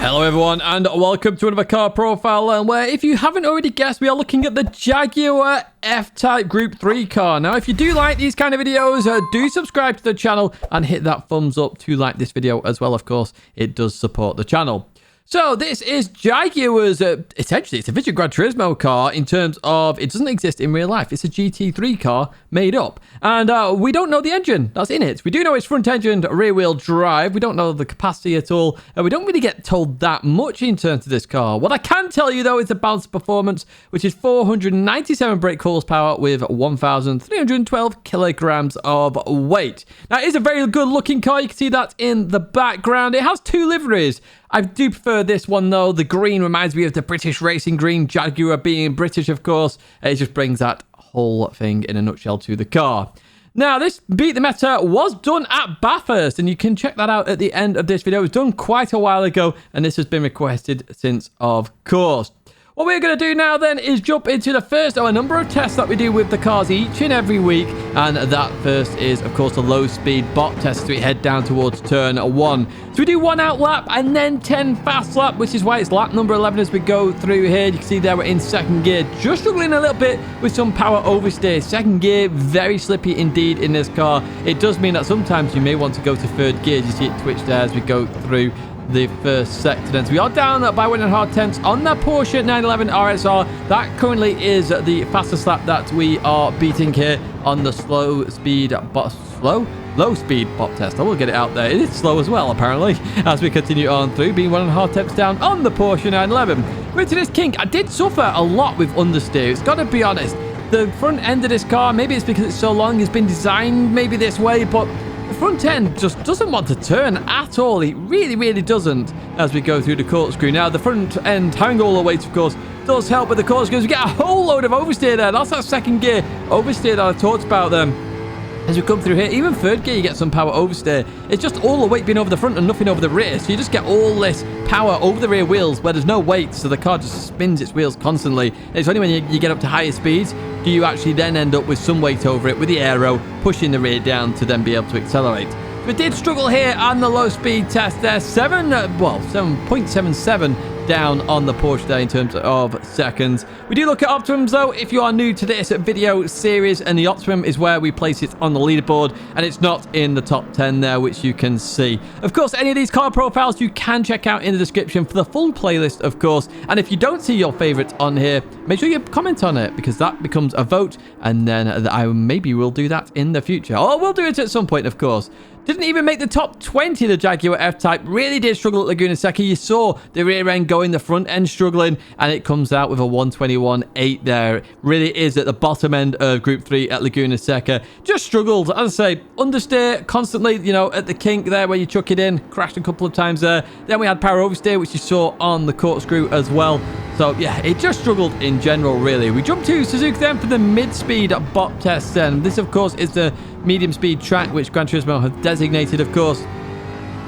Hello everyone and welcome to another car profile, where if you haven't already guessed, we are looking at the Jaguar F-Type Group 3 car. Now if you do like these kind of videos, do subscribe to the channel and hit that thumbs up to like this video as well. Of course, it does support the channel. So this is Jaguar's, essentially it's a vintage Gran Turismo car in terms of it doesn't exist in real life. It's a GT3 car made up. And we don't know the engine that's in it. We do know it's front engine, rear wheel drive. We don't know the capacity at all. We don't really get told that much in terms of this car. What I can tell you though is the balance performance, which is 497 brake horsepower with 1,312 kilograms of weight. Now it is a very good looking car. You can see that in the background. It has two liveries. I do prefer this one though. The green reminds me of the British racing green, Jaguar being British of course. It just brings that whole thing in a nutshell to the car. Now this Beat the Meta was done at Bathurst and you can check that out at the end of this video. It was done quite a while ago and this has been requested since, of course. What we're going to do now then is jump into the first of a number of tests that we do with the cars each and every week. And that first is, of course, the low speed bot test as we head down towards turn 1. So we do 1 out lap and then 10 fast lap, which is why it's lap number 11 as we go through here. You can see there we're in second gear, just struggling a little bit with some power oversteer. Second gear, very slippy indeed in this car. It does mean that sometimes you may want to go to third gear. You see it twitch there as we go through the first sector. Then so we are down by 1.5 tenths on that Porsche 911 RSR. That currently is the fastest lap that we are beating here on the low speed bot test. I will get it out there. It is slow as well apparently as we continue on through, being 1.5 tenths down on the Porsche 911. Going to this kink, I did suffer a lot with understeer. It's got to be honest. The front end of this car, maybe it's because it's so long, it's been designed maybe this way, but the front end just doesn't want to turn at all. It really doesn't as we go through the corkscrew. Now, the front end having all the weight, of course, does help with the corkscrews. We get a whole load of oversteer there. That's that second gear oversteer that I talked about them. As we come through here, even third gear, you get some power oversteer. It's just all the weight being over the front and nothing over the rear. So you just get all this power over the rear wheels where there's no weight. So the car just spins its wheels constantly. And it's only when you get up to higher speeds do you actually then end up with some weight over it with the aero, pushing the rear down to then be able to accelerate. We did struggle here on the low speed test there. 7.77 down on the Porsche there in terms of seconds. We do look at Optimums though. If you are new to this video series, and the Optimum is where we place it on the leaderboard, and it's not in the top 10 there, which you can see. Of course, any of these car profiles you can check out in the description for the full playlist, of course. And if you don't see your favorite on here, make sure you comment on it, because that becomes a vote, and then I maybe will do that in the future. Or we'll do it at some point, of course. Didn't even make the top 20, the Jaguar F-Type. Really did struggle at Laguna Seca. You saw the rear end going, the front end struggling, and it comes out with a 121.8 there. It really is at the bottom end of Group 3 at Laguna Seca. Just struggled, as I say, understeer constantly, you know, at the kink there where you chuck it in. Crashed a couple of times there. Then we had power oversteer, which you saw on the corkscrew as well. So, yeah, it just struggled in general, really. We jump to Suzuka then for the mid-speed bot test then. This, of course, is the medium-speed track, which Gran Turismo have designated, of course,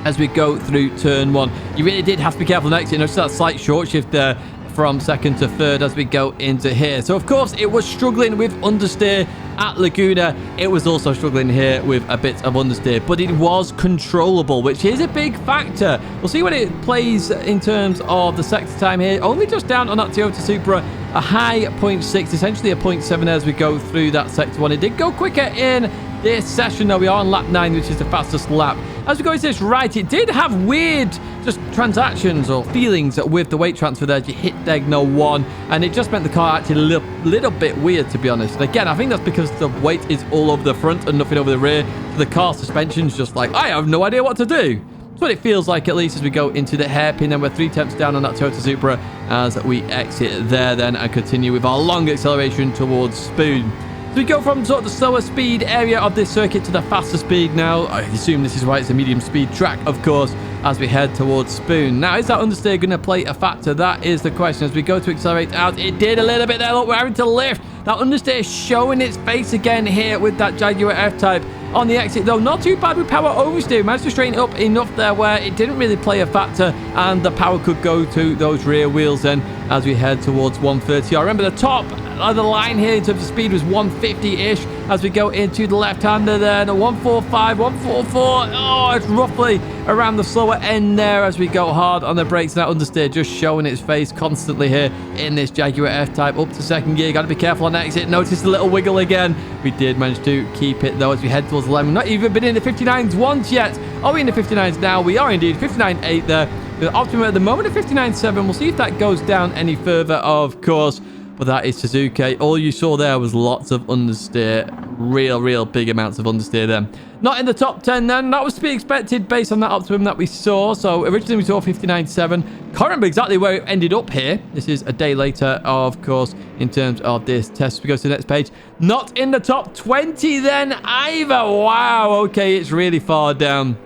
as we go through turn 1. You really did have to be careful next. You notice that slight short shift there from second to third as we go into here. So, of course, it was struggling with understeer at Laguna. It was also struggling here with a bit of understeer, but it was controllable, which is a big factor. We'll see what it plays in terms of the sector time here. Only just down on that Toyota Supra, a high 0.6, essentially a 0.7 as we go through that sector 1. It did go quicker in this session though. We are on lap 9, which is the fastest lap. As we go into this right, it did have weird just transactions or feelings with the weight transfer there. You hit Tidgney 1, and it just meant the car actually a little bit weird, to be honest. And again, I think that's because the weight is all over the front and nothing over the rear. So the car suspension's just like, I have no idea what to do. That's what it feels like, at least, as we go into the hairpin. Then we're 3 tenths down on that Toyota Supra as we exit there then and continue with our long acceleration towards Spoon. So we go from sort of the slower speed area of this circuit to the faster speed now. I assume this is why it's a medium speed track, of course, as we head towards Spoon. Now, is that understeer going to play a factor? That is the question. As we go to accelerate out, it did a little bit there. Look, we're having to lift. That understeer showing its face again here with that Jaguar F-Type. On the exit, though, not too bad with power oversteer. Managed to straighten it up enough there where it didn't really play a factor, and the power could go to those rear wheels then as we head towards 130. I remember the top the line here in terms of speed was 150-ish as we go into the left-hander then. 145, 144. Oh, it's roughly around the slower end there as we go hard on the brakes. That understeer just showing its face constantly here in this Jaguar F-Type. Up to second gear. Got to be careful on exit. Notice the little wiggle again. We did manage to keep it, though, as we head towards the line. We've not even been in the 59s once yet. Are we in the 59s now? We are indeed. 59.8 there. With Optimum at the moment at 59.7. We'll see if that goes down any further, of course. But that is Suzuki. All you saw there was lots of understeer. Real big amounts of understeer then. Not in the top 10 then. That was to be expected based on that Optimum that we saw. So originally we saw 59.7. Can't remember exactly where it ended up here. This is a day later, of course, in terms of this test. We go to the next page. Not in the top 20 then either. Wow. Okay, it's really far down.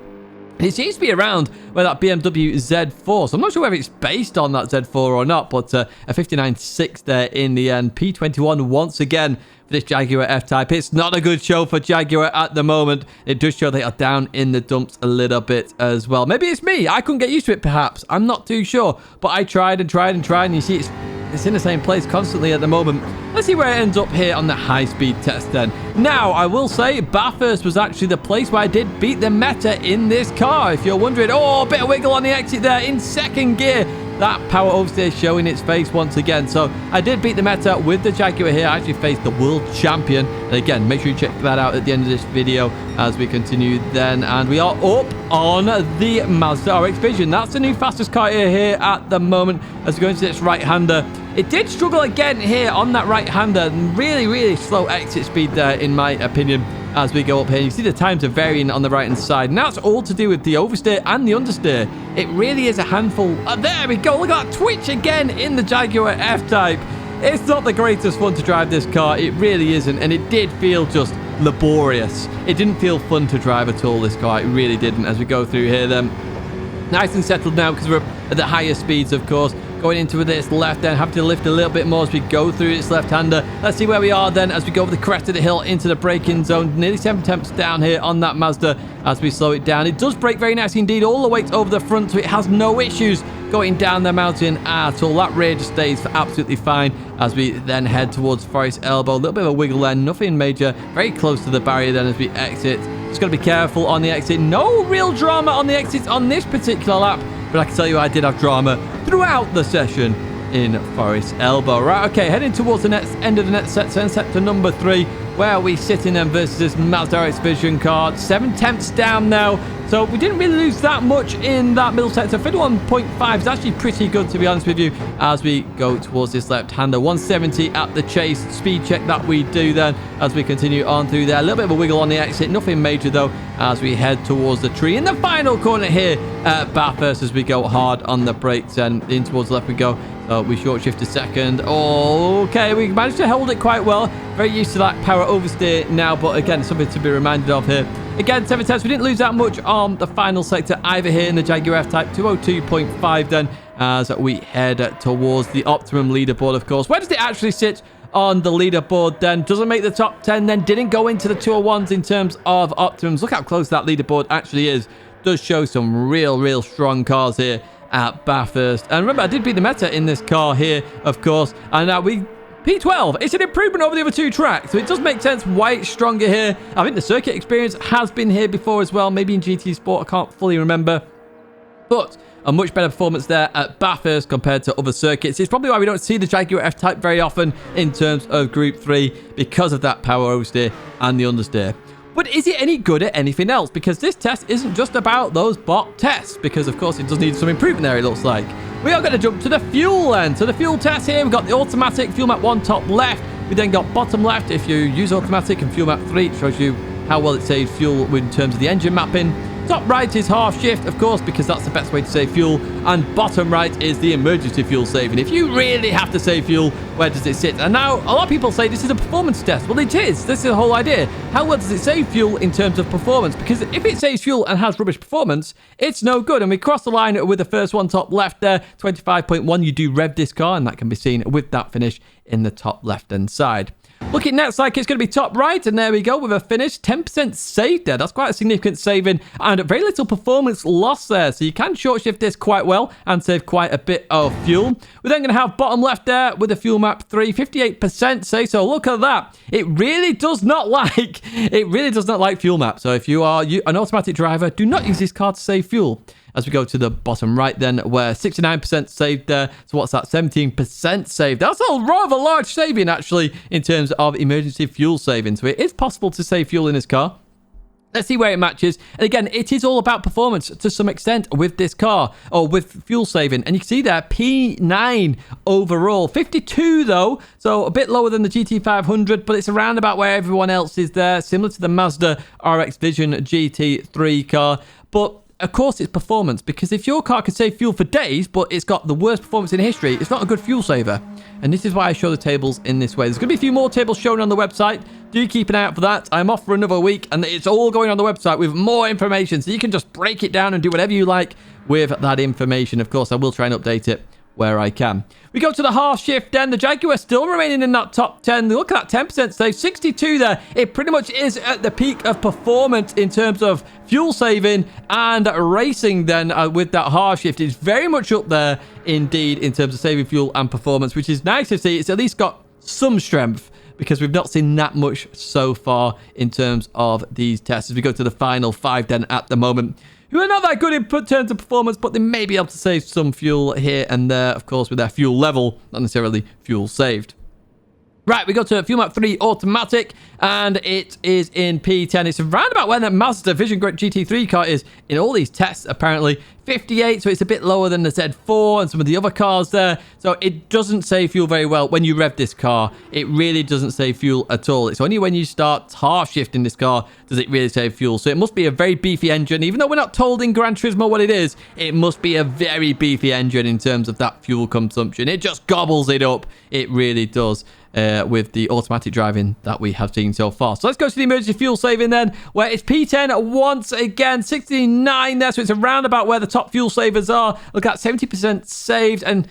It seems to be around where that BMW Z4. So I'm not sure whether it's based on that Z4 or not, but a 59.6 there in the end. P21 once again for this Jaguar F-Type. It's not a good show for Jaguar at the moment. It does show they are down in the dumps a little bit as well. Maybe it's me. I couldn't get used to it, perhaps. I'm not too sure. But I tried and tried and tried, and you see it's in the same place constantly at the moment. Let's see where it ends up here on the high-speed test then. Now, I will say Bathurst was actually the place where I did beat the meta in this car. If you're wondering, oh, a bit of wiggle on the exit there in second gear. That power oversteer showing its face once again. So I did beat the meta with the Jaguar here. I actually faced the world champion. And again, make sure you check that out at the end of this video as we continue then. And we are up on the Mazda RX Vision. That's the new fastest car here at the moment as we go into this right-hander. It did struggle again here on that right-hander. Really slow exit speed there, in my opinion, as we go up here. You see the times are varying on the right-hand side. And that's all to do with the oversteer and the understeer. It really is a handful. There we go. Look at that twitch again in the Jaguar F-Type. It's not the greatest fun to drive this car. It really isn't. And it did feel just laborious. It didn't feel fun to drive at all, this car. It really didn't, as we go through here then. Nice and settled now because we're at the higher speeds, of course. Going into this left then, have to lift a little bit more as we go through this left-hander. Let's see where we are then as we go over the crest of the hill into the braking zone. Nearly 7 tenths down here on that Mazda as we slow it down. It does brake very nice indeed, all the way over the front, so it has no issues going down the mountain at all. That rear just stays absolutely fine as we then head towards Forest Elbow. A little bit of a wiggle there, nothing major. Very close to the barrier then as we exit. Just got to be careful on the exit. No real drama on the exits on this particular lap. But I can tell you I did have drama throughout the session in Forest Elbow. Right, okay, heading towards the next end of the next sector number 3, where we sit in them versus this Mazda RX Vision car. 7 tenths down now. So we didn't really lose that much in that middle sector. 51.5 is actually pretty good, to be honest with you, as we go towards this left-hander. 170 at the chase speed check that we do then as we continue on through there. A little bit of a wiggle on the exit. Nothing major, though, as we head towards the tree. In the final corner here at Bathurst as we go hard on the brakes and in towards the left we go. So we short shift a second. Oh, okay, we managed to hold it quite well. Very used to that power oversteer now, but again, something to be reminded of here. Again, 7 tenths. We didn't lose that much on the final sector either here in the Jaguar F-Type. 202.5 then as we head towards the Optimum leaderboard, of course. Where does it actually sit on the leaderboard then? Doesn't make the top 10 then. Didn't go into the 201s in terms of Optimums. Look how close that leaderboard actually is. Does show some real strong cars here at Bathurst. And remember, I did beat the meta in this car here, of course. And now we... P12, it's an improvement over the other 2 tracks, so it does make sense why it's stronger here. I think the circuit experience has been here before as well, maybe in GT Sport, I can't fully remember. But a much better performance there at Bathurst compared to other circuits. It's probably why we don't see the Jaguar F-Type very often in terms of Group 3, because of that power oversteer and the understeer. But is it any good at anything else? Because this test isn't just about those bot tests, because of course it does need some improvement there, it looks like. We are going to jump to the fuel then. So the fuel test here, we've got the automatic fuel map 1 top left. We then got bottom left. If you use automatic, and fuel map 3, it shows you how well it saves fuel in terms of the engine mapping. Top right is half shift, of course, because that's the best way to save fuel. And bottom right is the emergency fuel saving. If you really have to save fuel, where does it sit? And now, a lot of people say this is a performance test. Well, it is. This is the whole idea. How well does it save fuel in terms of performance? Because if it saves fuel and has rubbish performance, it's no good. And we cross the line with the first one top left there. 25.1, you do rev this car, and that can be seen with that finish in the top left-hand side. Looking next like it's going to be top right, and there we go with a finish. 10% saved there. That's quite a significant saving and very little performance loss there. So you can short shift this quite well and save quite a bit of fuel. We're then going to have bottom left there with the fuel map 3, 58% save. So look at that. It really does not like fuel map. So if you are an automatic driver, do not use this car to save fuel. As we go to the bottom right then, where 69% saved there. So what's that? 17% saved. That's a rather large saving, actually, in terms of emergency fuel saving. So it is possible to save fuel in this car. Let's see where it matches. And again, it is all about performance to some extent with this car, or with fuel saving. And you can see there, P9 overall. 52 though, so a bit lower than the GT500, but it's around about where everyone else is there, similar to the Mazda RX Vision GT3 car. But of course, it's performance, because if your car can save fuel for days, but it's got the worst performance in history, it's not a good fuel saver. And this is why I show the tables in this way. There's going to be a few more tables shown on the website. Do keep an eye out for that. I'm off for another week, and it's all going on the website with more information, so you can just break it down and do whatever you like with that information. Of course, I will try and update it where I can. We go to the half shift then. The Jaguar still remaining in that top 10. Look at that 10% save, 62 there. It pretty much is at the peak of performance in terms of fuel saving and racing then with that half shift. It's very much up there indeed in terms of saving fuel and performance, which is nice to see. It's at least got some strength, because we've not seen that much so far in terms of these tests. As we go to the final 5 then at the moment, who are not that good in terms of performance, but they may be able to save some fuel here and there, of course, with their fuel level, not necessarily fuel saved. Right, we go to fuel map 3 automatic, and it is in P10. It's around about where that Mazda Vision GT3 car is in all these tests, apparently. 58, so it's a bit lower than the Z4 and some of the other cars there. So it doesn't save fuel very well when you rev this car. It really doesn't save fuel at all. It's only when you start half shifting this car does it really save fuel. So it must be a very beefy engine. Even though we're not told in Gran Turismo what it is, it must be a very beefy engine in terms of that fuel consumption. It just gobbles it up. It really does. With the automatic driving that we have seen so far. So let's go to the emergency fuel saving then, where it's P10 once again, 69 there, so it's around about where the top fuel savers are. Look at 70% saved, and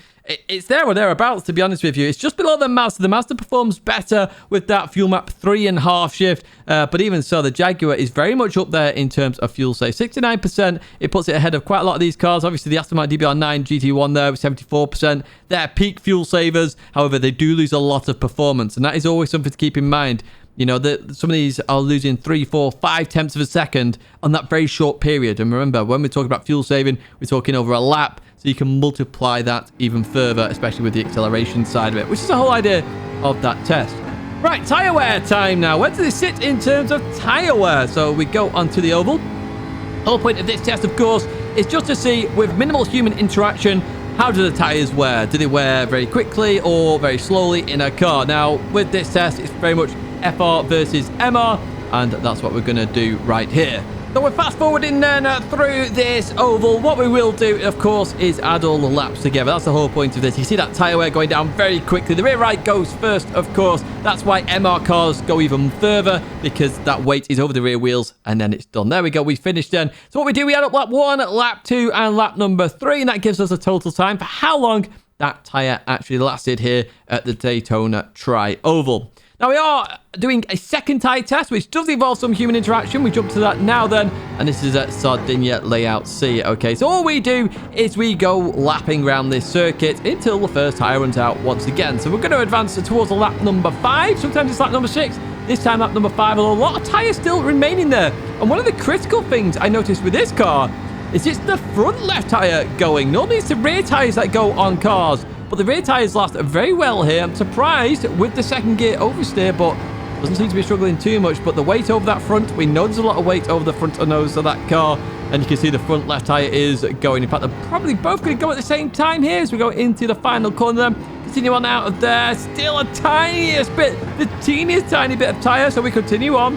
it's there or thereabouts, to be honest with you. It's just below the Mazda. The Mazda performs better with that fuel map 3.5 shift, but even so, the Jaguar is very much up there in terms of fuel save. 69%, it puts it ahead of quite a lot of these cars. Obviously, the Aston Martin DBR9 GT1 there with 74%. They're peak fuel savers. However, they do lose a lot of performance, and that is always something to keep in mind. You know, some of these are losing 3, 4, 5 tenths of a second on that very short period. And remember, when we're talking about fuel saving, we're talking over a lap. So you can multiply that even further, especially with the acceleration side of it, which is the whole idea of that test. Right, tyre wear time now. Where does this sit in terms of tyre wear? So we go onto the oval. The whole point of this test, of course, is just to see, with minimal human interaction, how do the tyres wear? Do they wear very quickly or very slowly in a car? Now, with this test, it's very much FR versus MR, and that's what we're going to do right here. So we're fast forwarding then through this oval. What we will do, of course, is add all the laps together. That's the whole point of this. You see that tyre wear going down very quickly. The rear right goes first, of course. That's why MR cars go even further, because that weight is over the rear wheels, and then it's done. There we go. We finished then. So what we do, we add up lap 1, lap 2, and lap number 3, and that gives us a total time for how long that tyre actually lasted here at the Daytona Tri-Oval. Now, we are doing a second tyre test, which does involve some human interaction. We jump to that now then, and this is at Sardinia Layout C. Okay, so all we do is we go lapping around this circuit until the first tyre runs out once again. So we're going to advance towards the lap number 5. Sometimes it's lap number 6. This time lap number 5, although a lot of tyres still remaining there. And one of the critical things I noticed with this car is it's the front left tyre going. Normally it's the rear tyres that go on cars, but the rear tyres last very well here. I'm surprised with the second gear oversteer, but doesn't seem to be struggling too much. But the weight over that front, we know there's a lot of weight over the front nose of that car, and you can see the front left tyre is going. In fact, they're probably both going to go at the same time here as we go into the final corner. Continue on out of there. Still a tiniest bit, the teeniest tiny bit of tyre, so we continue on.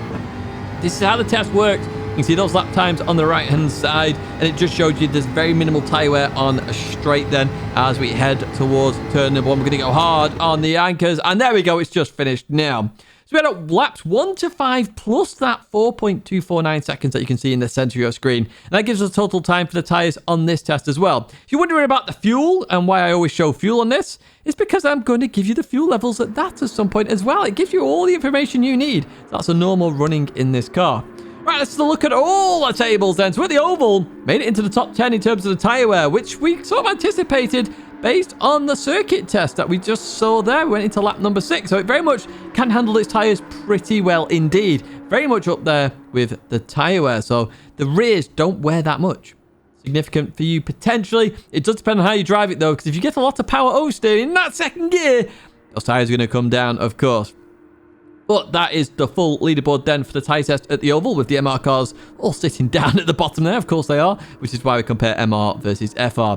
This is how the test works. You can see those lap times on the right hand side, and it just showed you there's very minimal tyre wear on straight then as we head towards turn number 1. We're going to go hard on the anchors, and there we go, it's just finished now. So So we had at laps 1 to 5 plus that 4.249 seconds that you can see in the center of your screen. And that gives us a total time for the tires on this test as well. If you're wondering about the fuel and why I always show fuel on this, it's because I'm going to give you the fuel levels at some point as well. It gives you all the information you need. That's a normal running in this car. Right, let's look at all the tables then. So with the oval, made it into the top 10 in terms of the tyre wear, which we sort of anticipated based on the circuit test that we just saw there. We went into lap number 6, so it very much can handle its tyres pretty well indeed. Very much up there with the tyre wear, so the rears don't wear that much. Significant for you potentially. It does depend on how you drive it though, because if you get a lot of power oversteering in that second gear, those tyres are going to come down, of course. But that is the full leaderboard then for the tyre test at the oval, with the MR cars all sitting down at the bottom there. Of course they are, which is why we compare MR versus FR.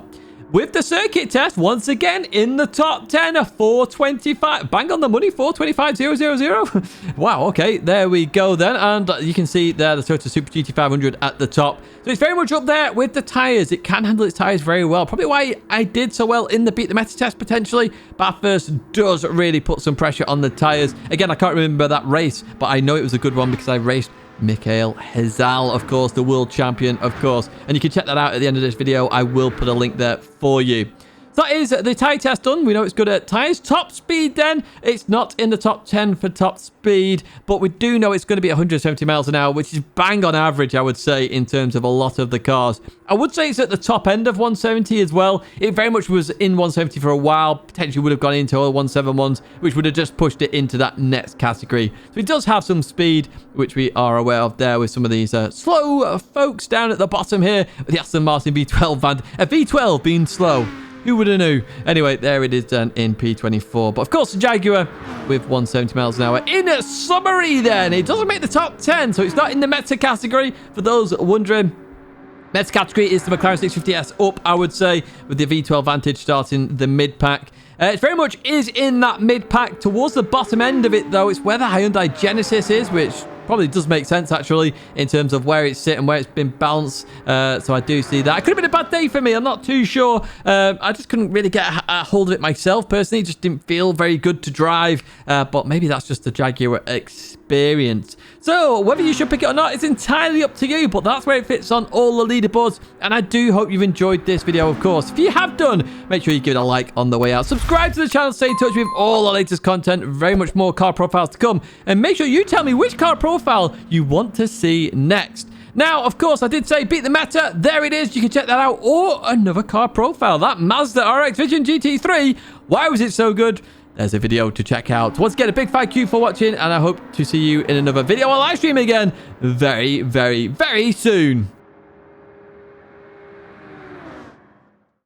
With the circuit test, once again, in the top 10, a 425. Bang on the money, 425.000. Wow, okay, there we go then. And you can see there the Toyota Super GT 500 at the top. So it's very much up there with the tyres. It can handle its tyres very well. Probably why I did so well in the Beat the Meta test, potentially. Bathurst does really put some pressure on the tyres. Again, I can't remember that race, but I know it was a good one because I raced Mikhail Hezal, of course, the world champion, of course. And you can check that out at the end of this video. I will put a link there for you. So that is the tyre test done. We know it's good at tyres. Top speed then. It's not in the top 10 for top speed, but we do know it's going to be 170 miles an hour, which is bang on average, I would say, in terms of a lot of the cars. I would say it's at the top end of 170 as well. It very much was in 170 for a while. Potentially would have gone into all 171s, which would have just pushed it into that next category. So it does have some speed, which we are aware of there with some of these slow folks down at the bottom here. With the Aston Martin V12 and a V12 being slow. Who would have knew? Anyway, there it is done in P24. But of course, the Jaguar with 170 miles an hour. In a summary then, it doesn't make the top 10, so it's not in the Meta category. For those wondering, Meta category is the McLaren 650S up, I would say, with the V12 Vantage starting the mid-pack. It very much is in that mid-pack. Towards the bottom end of it, though, it's where the Hyundai Genesis is, which probably does make sense, actually, in terms of where it's sitting, where it's been balanced. So I do see that. It could have been a bad day for me. I'm not too sure. I just couldn't really get a hold of it myself, personally. It just didn't feel very good to drive. But maybe that's just the Jaguar experience. So whether you should pick it or not, it's entirely up to you. But that's where it fits on all the leaderboards. And I do hope you've enjoyed this video, of course. If you have done, make sure you give it a like on the way out. Subscribe to the channel, stay in touch with all the latest content. Very much more car profiles to come. And make sure you tell me which car profile you want to see next. Now, of course, I did say Beat the Meta. There it is. You can check that out. Or another car profile. That Mazda RX Vision GT3. Why was it so good? There's a video to check out. Once again, a big thank you for watching. And I hope to see you in another video or live stream again very, very, very soon.